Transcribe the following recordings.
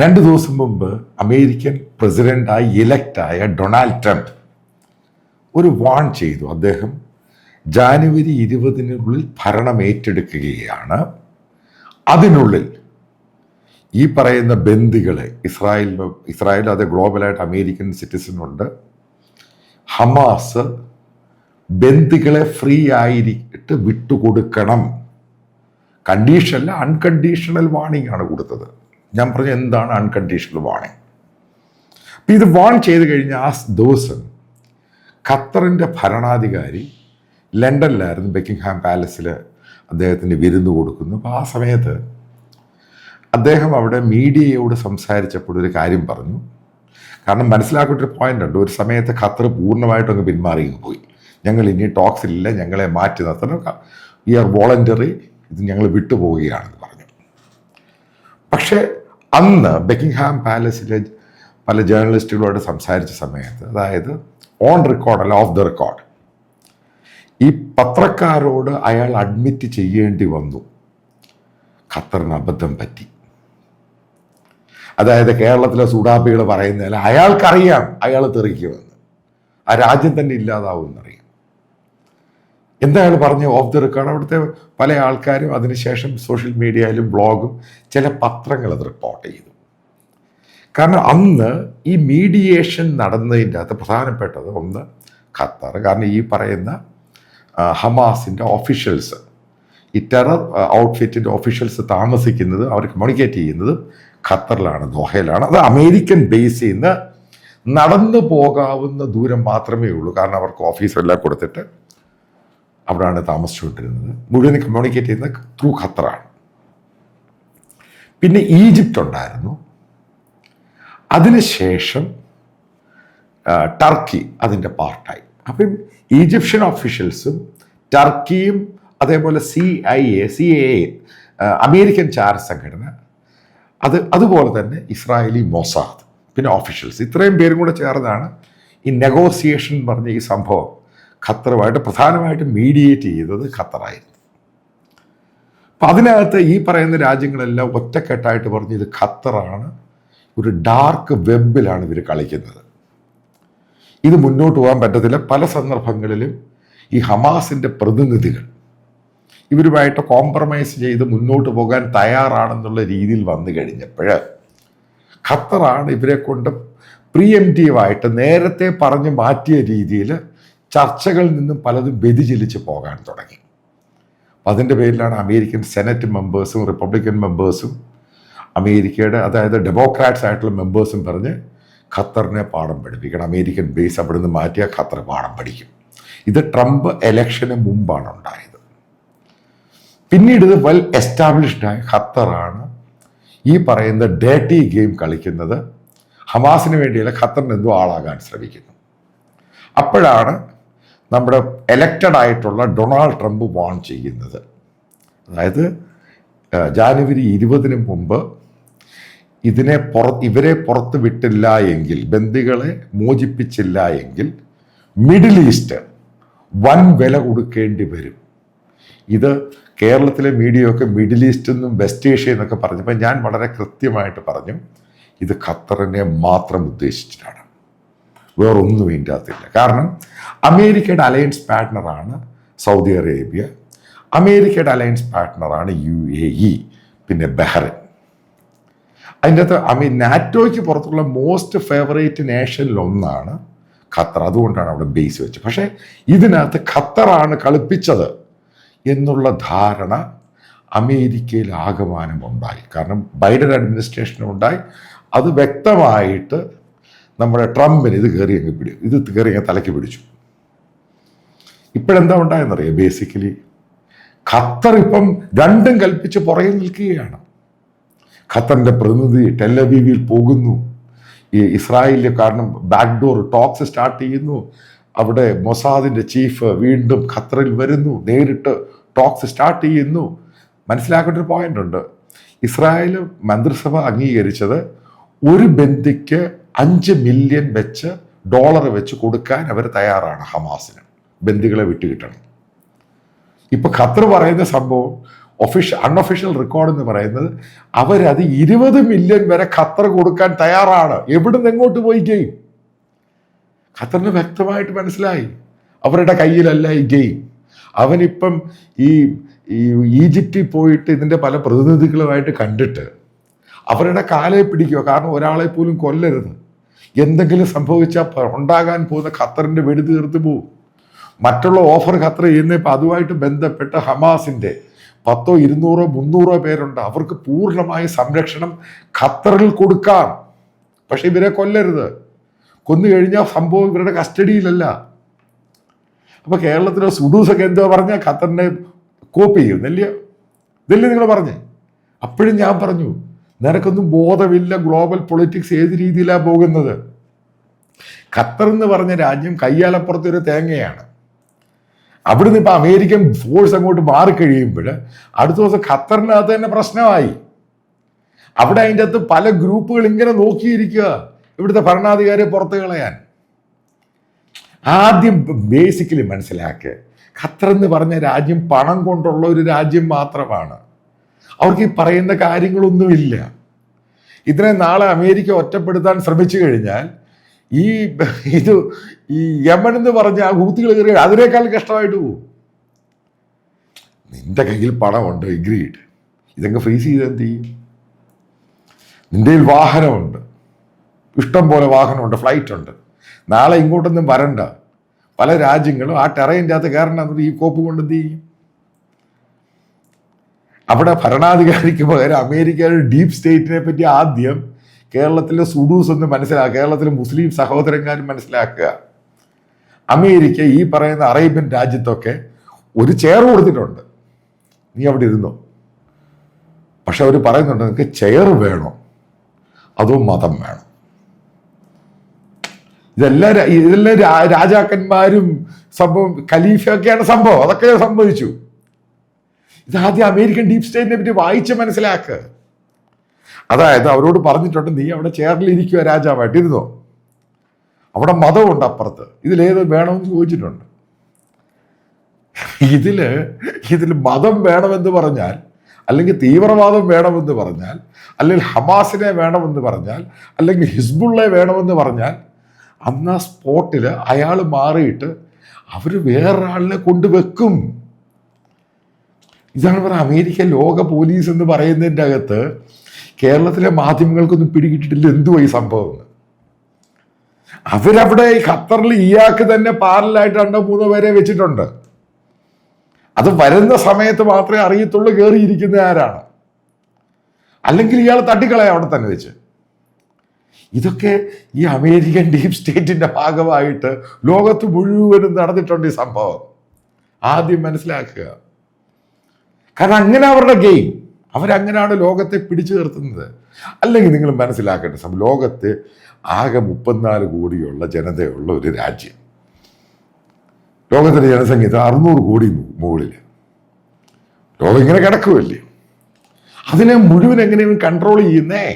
2 ദിവസം മുമ്പ് അമേരിക്കൻ പ്രസിഡന്റായി ഇലക്റ്റായ ഡൊണാൾഡ് ട്രംപ് ഒരു വാൺ ചെയ്തു. അദ്ദേഹം ജാനുവരി 20-നുള്ളിൽ ഭരണം ഏറ്റെടുക്കുകയാണ്. അതിനുള്ളിൽ ഈ പറയുന്ന ബന്ദികളെ ഇസ്രായേൽ അത് ഗ്ലോബലായിട്ട് അമേരിക്കൻ സിറ്റിസൺ ഉണ്ട്. ഹമാസ് ബന്ദികളെ ഫ്രീ ആയിട്ട് വിട്ടുകൊടുക്കണം. കണ്ടീഷനല്ല, അൺകണ്ടീഷണൽ വാണിംഗ് ആണ് കൊടുത്തത്. ഞാൻ പറഞ്ഞു എന്താണ് അൺകണ്ടീഷണൽ വാണിംഗ്. അപ്പം ഇത് വാൺ ചെയ്ത് കഴിഞ്ഞ ആ ദിവസം ഖത്തറിൻ്റെ ഭരണാധികാരി ലണ്ടനിലായിരുന്നു, ബക്കിംഗ്ഹാം പാലസിൽ അദ്ദേഹത്തിന് വിരുന്ന് കൊടുക്കുന്നു. അപ്പോൾ ആ സമയത്ത് അദ്ദേഹം അവിടെ മീഡിയയോട് സംസാരിച്ചപ്പോൾ ഒരു കാര്യം പറഞ്ഞു. കാരണം മനസ്സിലാക്കേണ്ട ഒരു പോയിന്റ് ഉണ്ട്. ഒരു സമയത്ത് ഖത്തർ പൂർണ്ണമായിട്ടും അങ്ങ് പിന്മാറി പോയി. ഞങ്ങൾ ഇനി ടോക്സിലില്ല, ഞങ്ങളെ മാറ്റി നിർത്തണം, വി ആർ വോളണ്ടറി, ഇത് ഞങ്ങൾ വിട്ടുപോവുകയാണെന്ന് പറഞ്ഞു. പക്ഷേ അന്ന് ബക്കിംഗ്ഹാം പാലസിലെ പല ജേർണലിസ്റ്റുകളോട് സംസാരിച്ച സമയത്ത്, അതായത് ഓൺ റെക്കോർഡ് അല്ല ഓഫ് ദ റെക്കോർഡ്, ഈ പത്രക്കാരോട് അയാൾ അഡ്മിറ്റ് ചെയ്യേണ്ടി വന്നു ഖത്തറിന് അബദ്ധം പറ്റി. അതായത് കേരളത്തിലെ സുഡാപ്പികൾ പറയുന്നതിൽ അയാൾക്കറിയാം അയാൾ തെറിക്കുമെന്ന്, ആ രാജ്യം തന്നെ ഇല്ലാതാവുമെന്നറിയാം. എന്താ അയാൾ പറഞ്ഞു ഓഫ് ദി റെക്കോർഡ്? അവിടുത്തെ പല ആൾക്കാരും അതിനുശേഷം സോഷ്യൽ മീഡിയയിലും ബ്ലോഗും ചില പത്രങ്ങൾ അത് റിപ്പോർട്ട് ചെയ്തു. കാരണം അന്ന് ഈ മീഡിയേഷൻ നടന്നതിൻ്റെ അകത്ത് പ്രധാനപ്പെട്ടത് ഒന്ന് ഖത്തർ. കാരണം ഈ പറയുന്ന ഹമാസിൻ്റെ ഓഫീഷ്യൽസ്, ഈ ടെറർ ഔട്ട്ഫിറ്റിൻ്റെ ഓഫീഷ്യൽസ് താമസിക്കുന്നത്, അവർ കമ്മ്യൂണിക്കേറ്റ് ചെയ്യുന്നത് ഖത്തറിലാണ്, ദോഹയിലാണ്. അത് അമേരിക്കൻ ബേസിൽ നിന്ന് നടന്നു പോകാവുന്ന ദൂരം മാത്രമേ ഉള്ളൂ. കാരണം അവർക്ക് ഓഫീസെല്ലാം കൊടുത്തിട്ട് അവിടെയാണ് താമസിച്ചുകൊണ്ടിരുന്നത്. മുഴുവൻ കമ്മ്യൂണിക്കേറ്റ് ചെയ്യുന്നത് ത്രൂ ഖത്തറാണ്. പിന്നെ ഈജിപ്റ്റ് ഉണ്ടായിരുന്നു. അതിനുശേഷം ടർക്കി അതിൻ്റെ പാർട്ടായി. അപ്പം ഈജിപ്ഷ്യൻ ഓഫീഷ്യൽസും ടർക്കിയും അതേപോലെ CIA അമേരിക്കൻ ചാര സംഘടന, അതുപോലെ തന്നെ ഇസ്രായേലി മൊസാദ്, പിന്നെ ഓഫീഷ്യൽസ്, ഇത്രയും പേരും കൂടെ ചേർന്നാണ് ഈ നെഗോസിയേഷൻ പറഞ്ഞ ഈ സംഭവം ഖത്തറുമായിട്ട് പ്രധാനമായിട്ടും മീഡിയേറ്റ് ചെയ്തത് ഖത്തറായിരുന്നു. അപ്പം അതിനകത്ത് ഈ പറയുന്ന രാജ്യങ്ങളെല്ലാം ഒറ്റക്കെട്ടായിട്ട് പറഞ്ഞു ഇത് ഖത്തറാണ്, ഒരു ഡാർക്ക് വെബിലാണ് ഇവർ കളിക്കുന്നത്, ഇത് മുന്നോട്ട് പോകാൻ പറ്റത്തില്ല. പല സന്ദർഭങ്ങളിലും ഈ ഹമാസിൻ്റെ പ്രതിനിധികൾ ഇവരുമായിട്ട് കോംപ്രമൈസ് ചെയ്ത് മുന്നോട്ട് പോകാൻ തയ്യാറാണെന്നുള്ള രീതിയിൽ വന്നു കഴിഞ്ഞപ്പോൾ ഖത്തറാണ് ഇവരെ കൊണ്ട് പ്രീഎംറ്റീവായിട്ട് നേരത്തെ പറഞ്ഞു മാറ്റിയ രീതിയിൽ ചർച്ചകളിൽ നിന്നും പലതും വ്യതിചലിച്ച് പോകാൻ തുടങ്ങി. അതിൻ്റെ പേരിലാണ് അമേരിക്കൻ സെനറ്റ് മെമ്പേഴ്സും റിപ്പബ്ലിക്കൻ മെമ്പേഴ്സും അമേരിക്കയുടെ, അതായത് ഡെമോക്രാറ്റ്സ് ആയിട്ടുള്ള മെമ്പേഴ്സും പറഞ്ഞ് ഖത്തറിനെ പാഠം പഠിപ്പിക്കണം, അമേരിക്കൻ ബേസ് അവിടെ നിന്ന് മാറ്റിയാൽ ഖത്തർ പാഠം പഠിക്കും. ഇത് ട്രംപ് ഇലക്ഷന് മുമ്പാണ് ഉണ്ടായത്. പിന്നീട് ഇത് വെൽ എസ്റ്റാബ്ലിഷ്ഡായ ഖത്തറാണ് ഈ പറയുന്ന ഡേർട്ടി ഗെയിം കളിക്കുന്നത്. ഹമാസിന് വേണ്ടിയല്ല, ഖത്തറിന് എന്തോ ആളാകാൻ ശ്രമിക്കുന്നു. അപ്പോഴാണ് നമ്മുടെ എലക്റ്റഡ് ആയിട്ടുള്ള ഡൊണാൾഡ് ട്രംപ് വാൺ ചെയ്യുന്നത്. അതായത് ജാനുവരി 20-ന് മുമ്പ് ഇവരെ പുറത്ത് വിട്ടില്ല എങ്കിൽ, ബന്ദികളെ മോചിപ്പിച്ചില്ല എങ്കിൽ മിഡിൽ ഈസ്റ്റ് വൻ വില കൊടുക്കേണ്ടി വരും. ഇത് കേരളത്തിലെ മീഡിയയൊക്കെ മിഡിൽ ഈസ്റ്റ് എന്നും വെസ്റ്റ് ഏഷ്യ എന്നൊക്കെ പറഞ്ഞപ്പോൾ ഞാൻ വളരെ കൃത്യമായിട്ട് പറഞ്ഞു ഇത് ഖത്തറിനെ മാത്രം ഉദ്ദേശിച്ചിട്ടാണ്, വേറൊന്നും ഇതിൻ്റെ അകത്തില്ല. കാരണം അമേരിക്കയുടെ അലയൻസ് പാർട്ട്ണറാണ് സൗദി അറേബ്യ, അമേരിക്കയുടെ അലയൻസ് പാർട്ട്ണറാണ് UAE, പിന്നെ ബഹ്റൈൻ. അതിൻ്റെ അകത്ത് നാറ്റോയ്ക്ക് പുറത്തുള്ള മോസ്റ്റ് ഫേവറേറ്റ് നേഷനിലൊന്നാണ് ഖത്തർ. അതുകൊണ്ടാണ് അവിടെ ബേസ് വെച്ചത്. പക്ഷേ ഇതിനകത്ത് ഖത്തറാണ് കളിപ്പിച്ചത് എന്നുള്ള ധാരണ അമേരിക്കയിൽ ആകമാനം ഉണ്ടായി. കാരണം ബൈഡൻ അഡ്മിനിസ്ട്രേഷനും ഉണ്ടായി. അത് വ്യക്തമായിട്ട് നമ്മുടെ ട്രംപിന് ഇത് കയറി തലയ്ക്ക് പിടിച്ചു. ഇപ്പോഴെന്താ ഉണ്ടായെന്നറിയാം, ബേസിക്കലി ഖത്തർ ഇപ്പം രണ്ടും കൽപ്പിച്ച് പുറകിൽ നിൽക്കുകയാണ്. ഖത്തറിൻ്റെ പ്രതിനിധി ടെലവീവിൽ പോകുന്നു, ഈ ഇസ്രായേലിൽ, കാരണം ബാക്ക്ഡോർ ടോക്സ് സ്റ്റാർട്ട് ചെയ്യുന്നു. അവിടെ മൊസാദിൻ്റെ ചീഫ് വീണ്ടും ഖത്തറിൽ വരുന്നു, നേരിട്ട് ടോക്സ് സ്റ്റാർട്ട് ചെയ്യുന്നു. മനസ്സിലാക്കേണ്ട ഒരു പോയിന്റ് ഉണ്ട്. ഇസ്രായേൽ മന്ത്രിസഭ അംഗീകരിച്ചത് ഒരു ബന്ദിക്ക് $5 മില്യൺ വെച്ച് കൊടുക്കാൻ അവർ തയ്യാറാണ് ഹമാസിന്, ബന്ദികളെ വിട്ടുകിട്ടണം. ഇപ്പൊ ഖത്തർ പറയുന്ന സംഭവം അൺഒഫീഷ്യൽ റെക്കോർഡ് എന്ന് പറയുന്നത് അവരത് 20 മില്യൺ വരെ ഖത്തർ കൊടുക്കാൻ തയ്യാറാണ്. എവിടുന്ന് എങ്ങോട്ട് പോയി ഗെയിം? ഖത്തറിന് വ്യക്തമായിട്ട് മനസ്സിലായി അവരുടെ കയ്യിലല്ല ഈ ഗെയിം. അവനിപ്പം ഈ ഈജിപ്തിൽ പോയിട്ട് ഇതിൻ്റെ പല പ്രതിനിധികളുമായിട്ട് കണ്ടിട്ട് അവരുടെ കാലെ പിടിക്കുക. കാരണം ഒരാളെ പോലും കൊല്ലരുത്, എന്തെങ്കിലും സംഭവിച്ചാൽ ഉണ്ടാകാൻ പോകുന്ന ഖത്തറിൻ്റെ വെടി തീർത്ത് പോവും. മറ്റുള്ള ഓഫർ ഖത്തർ ചെയ്യുന്നപ്പോൾ അതുമായിട്ട് ബന്ധപ്പെട്ട് ഹമാസിൻ്റെ 100, 200, 300 പേരുണ്ട്. അവർക്ക് പൂർണ്ണമായ സംരക്ഷണം ഖത്തറിൽ കൊടുക്കാം. പക്ഷെ ഇവരെ കൊല്ലരുത്. കൊന്നു കഴിഞ്ഞാൽ സംഭവം ഇവരുടെ കസ്റ്റഡിയിലല്ല. അപ്പൊ കേരളത്തിലെ സുഡൂസൊക്കെ എന്തോ പറഞ്ഞാൽ ഖത്തറിനെ കോപ്പി ചെയ്യും ഇതല്ലേ നിങ്ങൾ പറഞ്ഞേ. അപ്പോഴും ഞാൻ പറഞ്ഞു, നിനക്കൊന്നും ബോധമില്ല ഗ്ലോബൽ പൊളിറ്റിക്സ് ഏത് രീതിയിലാണ് പോകുന്നത്. ഖത്തർ എന്ന് പറഞ്ഞ രാജ്യം കയ്യാലപ്പുറത്തൊരു തേങ്ങയാണ്. അവിടുന്ന് ഇപ്പൊ അമേരിക്കൻ ഫോഴ്സ് അങ്ങോട്ട് മാറിക്കഴിയുമ്പോൾ അടുത്ത ദിവസം ഖത്തറിനകത്ത് തന്നെ പ്രശ്നമായി. അവിടെ അതിൻ്റെ അകത്ത് പല ഗ്രൂപ്പുകൾ ഇങ്ങനെ നോക്കിയിരിക്കുക ഇവിടുത്തെ ഭരണാധികാരിയെ പുറത്ത് കളയാൻ. ആദ്യം ബേസിക്കലി മനസ്സിലാക്കുക, ഖത്തർ എന്ന് പറഞ്ഞ രാജ്യം പണം കൊണ്ടുള്ള ഒരു രാജ്യം മാത്രമാണ്. അവർക്ക് ഈ പറയുന്ന കാര്യങ്ങളൊന്നുമില്ല. ഇതിനെ നാളെ അമേരിക്ക ഒറ്റപ്പെടുത്താൻ ശ്രമിച്ചു കഴിഞ്ഞാൽ ഈ യമൻ എന്ന് പറഞ്ഞ ആ ഹൂത്തികൾ കയറി അതിനേക്കാൾ കഷ്ടമായിട്ട് പോകും. നിന്റെ കയ്യിൽ പണമുണ്ട്, എഗ്രീഡ്, ഇതൊക്കെ ഫ്രീസ് ചെയ്ത് എന്ത് ചെയ്യും? നിന്റെ വാഹനമുണ്ട്, ഇഷ്ടം പോലെ വാഹനമുണ്ട്, ഫ്ലൈറ്റ് ഉണ്ട്, നാളെ ഇങ്ങോട്ടൊന്നും വരണ്ട. പല രാജ്യങ്ങളും ആ ടെറൈൻ്റെ അകത്ത് കയറണം, ഈ കോപ്പ് കൊണ്ട് എന്ത് ചെയ്യും? അവിടെ ഭരണാധികാരിക്ക് പകരം അമേരിക്കയുടെ ഡീപ് സ്റ്റേറ്റിനെ പറ്റി ആദ്യം കേരളത്തിലെ സുഡൂസ് എന്ന് മനസ്സിലാക്കുക, കേരളത്തിലെ മുസ്ലിം സഹോദരന്മാരും മനസ്സിലാക്കുക. അമേരിക്ക ഈ പറയുന്ന അറേബ്യൻ രാജ്യത്തൊക്കെ ഒരു ചെയർ കൊടുത്തിട്ടുണ്ട്, നീ അവിടെ ഇരുന്നോ. പക്ഷെ അവർ പറയുന്നുണ്ട്, നിങ്ങൾക്ക് ചെയർ വേണോ അതോ മതം വേണം? ഇതെല്ലാം രാജാക്കന്മാരും സംഭവം ഖലീഫയൊക്കെയാണ് സംഭവം. അതൊക്കെ സംഭവിച്ചു. ഇതാദ്യം അമേരിക്കൻ ഡീപ് സ്റ്റേറ്റിനെ പറ്റി വായിച്ച് മനസ്സിലാക്കുക. അതായത് അവരോട് പറഞ്ഞിട്ടുണ്ട്, നീ അവിടെ ചെയറിൽ ഇരിക്കുക, രാജാവായിട്ട് ഇരുന്നോ, അവിടെ മതമുണ്ട് അപ്പുറത്ത്, ഇതിലേത് വേണമെന്ന് ചോദിച്ചിട്ടുണ്ട്. ഇതിൽ മതം വേണമെന്ന് പറഞ്ഞാൽ, അല്ലെങ്കിൽ തീവ്രവാദം വേണമെന്ന് പറഞ്ഞാൽ, അല്ലെങ്കിൽ ഹമാസിനെ വേണമെന്ന് പറഞ്ഞാൽ, അല്ലെങ്കിൽ ഹിസ്ബുള്ളയെ വേണമെന്ന് പറഞ്ഞാൽ, അന്ന് ആ സ്പോട്ടിൽ അയാൾ മാറിയിട്ട് അവർ വേറൊരാളിനെ കൊണ്ടുവെക്കും. ഇതാണ് പറയുക, അമേരിക്ക ലോക പോലീസ് എന്ന് പറയുന്നതിൻ്റെ അകത്ത് കേരളത്തിലെ മാധ്യമങ്ങൾക്കൊന്നും പിടികിട്ടിട്ടില്ല എന്തുവായി സംഭവം. അവരവിടെ ഖത്തറിൽ ഇയാൾക്ക് തന്നെ പാരലായിട്ട് 2-3 പേരെ വെച്ചിട്ടുണ്ട്. അത് വരുന്ന സമയത്ത് മാത്രമേ അറിയത്തുള്ളൂ കയറിയിരിക്കുന്ന ആരാണ്, അല്ലെങ്കിൽ ഇയാൾ തട്ടിക്കളയാം അവിടെ തന്നെ വെച്ച്. ഇതൊക്കെ ഈ അമേരിക്കൻ ഡീപ് സ്റ്റേറ്റിന്റെ ഭാഗമായിട്ട് ലോകത്ത് മുഴുവനും നടന്നിട്ടുണ്ട് ഈ സംഭവം. ആദ്യം മനസ്സിലാക്കുക. കാരണം അങ്ങനെ അവരുടെ ഗെയിം, അവരങ്ങനെയാണ് ലോകത്തെ പിടിച്ചു നിർത്തുന്നത്. അല്ലെങ്കിൽ നിങ്ങൾ മനസ്സിലാക്കേണ്ട, ലോകത്ത് ആകെ 34 കോടിയുള്ള ജനതയുള്ള ഒരു രാജ്യം, ലോകത്തിൻ്റെ ജനസംഖ്യ 600 കോടി മുകളിൽ, ലോകം ഇങ്ങനെ കിടക്കുമല്ലേ, അതിനെ മുഴുവൻ എങ്ങനെയും കൺട്രോൾ ചെയ്യുന്നേ?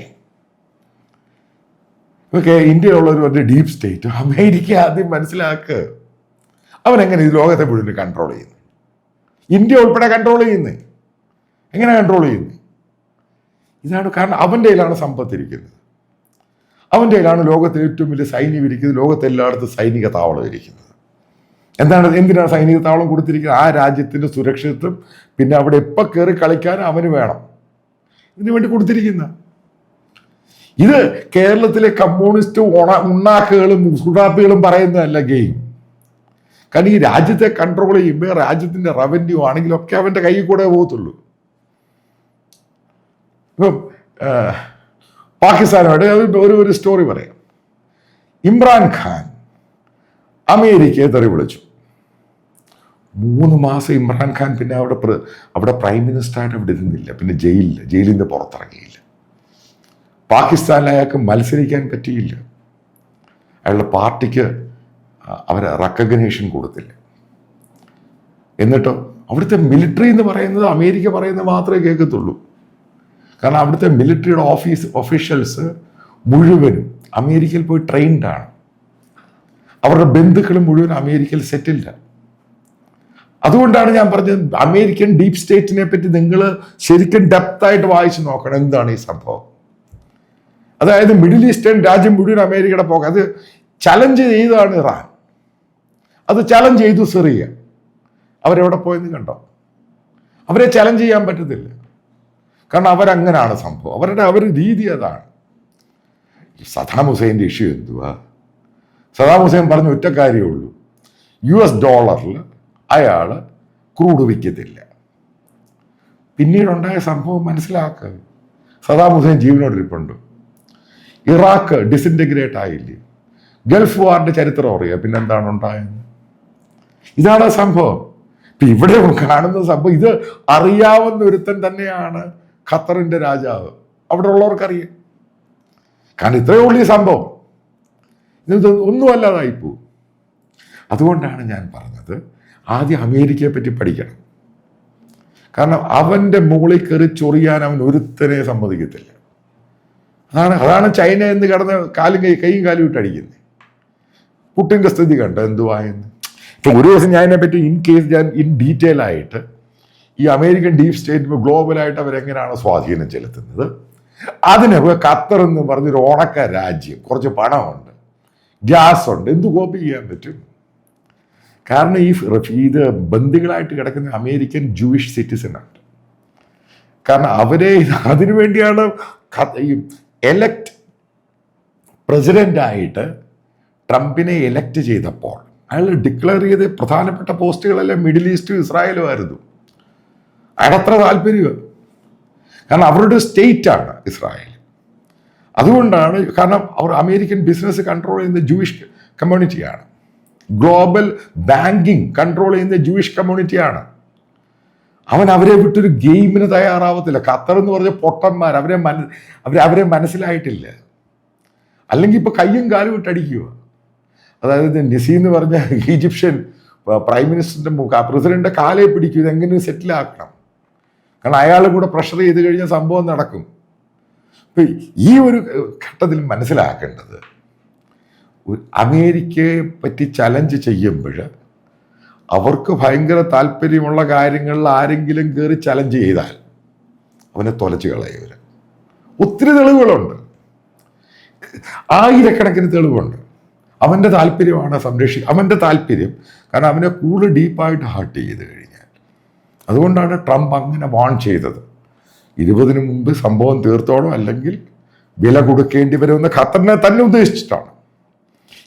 ഓക്കെ, ഇന്ത്യയിലുള്ളൊരു ഡീപ് സ്റ്റേറ്റ് അമേരിക്ക ആദ്യം മനസ്സിലാക്കുക. അവനെങ്ങനെ ഈ ലോകത്തെ മുഴുവൻ കൺട്രോൾ ചെയ്യുന്നു? ഇന്ത്യ ഉൾപ്പെടെ കൺട്രോൾ ചെയ്യുന്നേ? എങ്ങനെ കൺട്രോൾ ചെയ്യുന്നു? ഇതാണ് കാരണം. അവൻ്റെ കയ്യിലാണ് സമ്പത്തിരിക്കുന്നത്, അവൻ്റെ കയ്യിലാണ് ലോകത്തിൽ ഏറ്റവും വലിയ സൈന്യം ഇരിക്കുന്നത്, ലോകത്തെല്ലായിടത്തും സൈനിക താവളം ഇരിക്കുന്നത്. എന്തിനാണ് സൈനിക താവളം കൊടുത്തിരിക്കുന്നത്? ആ രാജ്യത്തിൻ്റെ സുരക്ഷിതത്വം, പിന്നെ അവിടെ എപ്പോൾ കയറി കളിക്കാൻ അവന് വേണം, ഇതിനു വേണ്ടി കൊടുത്തിരിക്കുന്ന. ഇത് കേരളത്തിലെ കമ്മ്യൂണിസ്റ്റ് ഉണ്ണാക്കുകളും സുഡാപ്പികളും പറയുന്നതല്ല ഗെയിം. കാരണം ഈ രാജ്യത്തെ കൺട്രോൾ ചെയ്യുമ്പോൾ രാജ്യത്തിൻ്റെ റവന്യൂ ആണെങ്കിലും ഒക്കെ അവൻ്റെ കയ്യിൽ കൂടെ പോകത്തുള്ളൂ. ഇപ്പം പാകിസ്ഥാനുമായിട്ട് ഒരു സ്റ്റോറി പറയാം. ഇമ്രാൻഖാൻ അമേരിക്കയെ തെറി വിളിച്ചു. 3 മാസം ഇമ്രാൻഖാൻ പിന്നെ അവിടെ പ്രൈം മിനിസ്റ്ററായിട്ട് അവിടെ ഇരുന്നില്ല. പിന്നെ ജയിലിൽ നിന്ന് പുറത്തിറങ്ങിയില്ല. പാകിസ്ഥാനിൽ അയാൾക്ക് മത്സരിക്കാൻ പറ്റിയില്ല. അയാളുടെ പാർട്ടിക്ക് അവർ റെക്കഗ്നേഷൻ കൊടുത്തില്ല. എന്നിട്ടോ അവിടുത്തെ മിലിറ്ററി എന്ന് പറയുന്നത് അമേരിക്ക പറയുന്നത് മാത്രമേ കേൾക്കത്തുള്ളൂ. കാരണം അവിടുത്തെ മിലിറ്ററിയുടെ ഒഫീഷ്യൽസ് മുഴുവനും അമേരിക്കയിൽ പോയി ട്രെയിൻഡാണ്. അവരുടെ ബന്ധുക്കൾ മുഴുവൻ അമേരിക്കയിൽ സെറ്റിൽഡാണ്. അതുകൊണ്ടാണ് ഞാൻ പറഞ്ഞത് അമേരിക്കൻ ഡീപ് സ്റ്റേറ്റിനെ പറ്റി നിങ്ങൾ ശരിക്കും ഡെപ്തായിട്ട് വായിച്ചു നോക്കണം എന്താണ് ഈ സംഭവം. അതായത് മിഡിൽ ഈസ്റ്റേൺ രാജ്യം മുഴുവൻ അമേരിക്കയുടെ പോകാം. അത് ചലഞ്ച് ചെയ്തതാണ് ഇറാൻ, അത് ചലഞ്ച് ചെയ്തു സിറിയ. അവരെവിടെ പോയെന്ന് കണ്ടോ? അവരെ ചലഞ്ച് ചെയ്യാൻ പറ്റത്തില്ല, കാരണം അവരങ്ങനാണ് സംഭവം. അവരുടെ രീതി അതാണ്. സദ്ദാം ഹുസൈൻ്റെ ഇഷ്യൂ എന്തുവാ? സദ്ദാം ഹുസൈൻ പറഞ്ഞ ഒറ്റ കാര്യമേ ഉള്ളൂ, $US അയാൾ ക്രൂഡ് വിൽക്കത്തില്ല. പിന്നീടുണ്ടായ സംഭവം മനസ്സിലാക്കുക. സദ്ദാം ഹുസൈൻ ജീവനോടിരിപ്പുണ്ട്. ഇറാഖ് ഡിസിൻറ്റഗ്രേറ്റ് ആയില്ലേ? ഗൾഫ് വാറിന്റെ ചരിത്രം അറിയാം, പിന്നെന്താണ് ഉണ്ടായത്? ഇതാണ് സംഭവം. ഇപ്പം ഇവിടെ കാണുന്ന സംഭവം ഇത് അറിയാവുന്ന ഒരുത്തൻ തന്നെയാണ് ഖത്തറിന്റെ രാജാവ്. അവിടെ ഉള്ളവർക്കറിയാം, കാരണം ഇത്രയേ ഉള്ളൂ ഈ സംഭവം. ഇത് ഒന്നും അല്ലാതായിപ്പോവും. അതുകൊണ്ടാണ് ഞാൻ പറഞ്ഞത് ആദ്യം അമേരിക്കയെ പറ്റി പഠിക്കണം. കാരണം അവൻ്റെ മുകളിൽ കയറി ചൊറിയാൻ അവൻ ഒരുത്തനെ സമ്മതിക്കത്തില്ല. അതാണ് ചൈന എന്ന് കിടന്ന് കൈയും കാലും ഇട്ട് അടിക്കുന്നത്. പുട്ടിൻ്റെ സ്ഥിതി കണ്ടോ എന്തുവായെന്ന്. ഇപ്പം ഒരു ദിവസം ഞാൻ അതിനെപ്പറ്റി ഞാൻ ഡീറ്റെയിൽ ആയിട്ട് ഈ അമേരിക്കൻ ഡീപ് സ്റ്റേറ്റ് ഗ്ലോബലായിട്ട് അവരെങ്ങനെയാണ് സ്വാധീനം ചെലുത്തുന്നത്, അതിന് ഖത്തർ എന്ന് പറഞ്ഞൊരു ഉണക്ക രാജ്യം, കുറച്ച് പണമുണ്ട്, ഗ്യാസ് ഉണ്ട്, എന്ത് കോപ്പി ചെയ്യാൻ പറ്റും? കാരണം ഇത് ബന്ദികളായിട്ട് കിടക്കുന്ന അമേരിക്കൻ ജൂയിഷ് സിറ്റിസണാണ്. കാരണം അവരെ അതിനു വേണ്ടിയാണ് എലക്ട് പ്രസിഡൻ്റായിട്ട് ട്രംപിനെ എലക്ട് ചെയ്തപ്പോൾ അയാൾ ഡിക്ലെയർ ചെയ്ത പ്രധാനപ്പെട്ട പോസ്റ്റുകളെല്ലാം മിഡിൽ ഈസ്റ്റും ഇസ്രായേലും ആയിരുന്നു. അയാളത്ര താല്പര്യം, കാരണം അവരുടെ സ്റ്റേറ്റാണ് ഇസ്രായേൽ. അതുകൊണ്ടാണ്, കാരണം അവർ അമേരിക്കൻ ബിസിനസ് കൺട്രോൾ ചെയ്യുന്ന ജൂയിഷ് കമ്മ്യൂണിറ്റിയാണ്, ഗ്ലോബൽ ബാങ്കിങ് കൺട്രോൾ ചെയ്യുന്ന ജൂയിഷ് കമ്മ്യൂണിറ്റിയാണ്. അവരെ വിട്ടൊരു ഗെയിമിന് തയ്യാറാവത്തില്ല. ഖത്തർ എന്ന് പറഞ്ഞ പൊട്ടന്മാർ, അവരെ മനസ്സിലായിട്ടില്ല. അല്ലെങ്കിൽ ഇപ്പൊ കയ്യും കാലും ഇട്ടടിക്കുക. അതായത് നസീ എന്ന് പറഞ്ഞ ഈജിപ്ഷ്യൻ പ്രൈം മിനിസ്റ്ററിന്റെ പ്രസിഡന്റിന്റെ കാലെ പിടിക്കും, ഇതെങ്ങനെ സെറ്റിലാക്കണം. കാരണം അയാളും കൂടെ പ്രഷർ ചെയ്ത് കഴിഞ്ഞാൽ സംഭവം നടക്കും. ഇപ്പൊ ഈ ഒരു ഘട്ടത്തിൽ മനസ്സിലാക്കേണ്ടത്, അമേരിക്കയെ പറ്റി ചലഞ്ച് ചെയ്യുമ്പോൾ അവർക്ക് ഭയങ്കര താല്പര്യമുള്ള കാര്യങ്ങളിൽ ആരെങ്കിലും കയറി ചലഞ്ച് ചെയ്താൽ അവനെ തൊലച്ച് കളയുക. ഒത്തിരി തെളിവുകളുണ്ട്, ആയിരക്കണക്കിന് തെളിവുണ്ട്. അവൻ്റെ താല്പര്യമാണ് അവൻ്റെ താല്പര്യം, കാരണം അവനെ കൂടുതൽ ഡീപ്പായിട്ട് ഹർട്ട് ചെയ്ത് കഴിഞ്ഞാൽ. അതുകൊണ്ടാണ് ട്രംപ് അങ്ങനെ വാൺ ചെയ്തത്. 20 മുമ്പ് സംഭവം തീർത്തോളം, അല്ലെങ്കിൽ വില കൊടുക്കേണ്ടി വരുമെന്ന് ഖത്തറിനെ തന്നെ ഉദ്ദേശിച്ചിട്ടാണ്.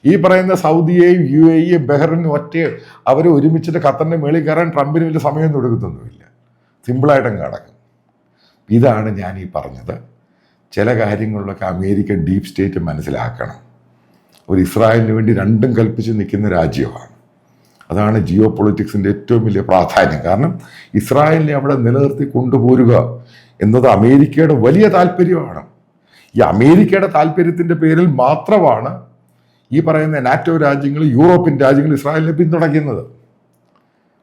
ഈ പറയുന്ന സൗദിയെയും UAE ബഹ്റിനും അവർ ഒരുമിച്ചിട്ട് ഖത്തറിന്റെ മേളിൽ കയറാൻ ട്രംപിന് വലിയ സമയം കൊടുക്കത്തൊന്നുമില്ല, സിമ്പിളായിട്ടങ്ങ് നടക്കും. ഇതാണ് ഞാൻ ഈ പറഞ്ഞത്. ചില കാര്യങ്ങളിലൊക്കെ അമേരിക്കൻ ഡീപ് സ്റ്റേറ്റ് മനസ്സിലാക്കണം. ഒരു ഇസ്രായേലിന് വേണ്ടി രണ്ടും കൽപ്പിച്ച് നിൽക്കുന്ന രാജ്യമാണ്. അതാണ് ജിയോ പൊളിറ്റിക്സിൻ്റെ ഏറ്റവും വലിയ പ്രാധാന്യം. കാരണം ഇസ്രായേലിനെ അവിടെ നിലനിർത്തി കൊണ്ടുപോരുക എന്നത് അമേരിക്കയുടെ വലിയ താല്പര്യമാണ്. ഈ അമേരിക്കയുടെ താല്പര്യത്തിൻ്റെ പേരിൽ മാത്രമാണ് ഈ പറയുന്ന നാറ്റോ രാജ്യങ്ങൾ, യൂറോപ്യൻ രാജ്യങ്ങൾ ഇസ്രായേലിനെ പിന്തുണയ്ക്കുന്നത്.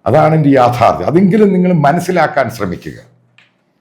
അതാണ് എൻ്റെ യാഥാർത്ഥ്യം. അതെങ്കിലും നിങ്ങൾ മനസ്സിലാക്കാൻ ശ്രമിക്കുക.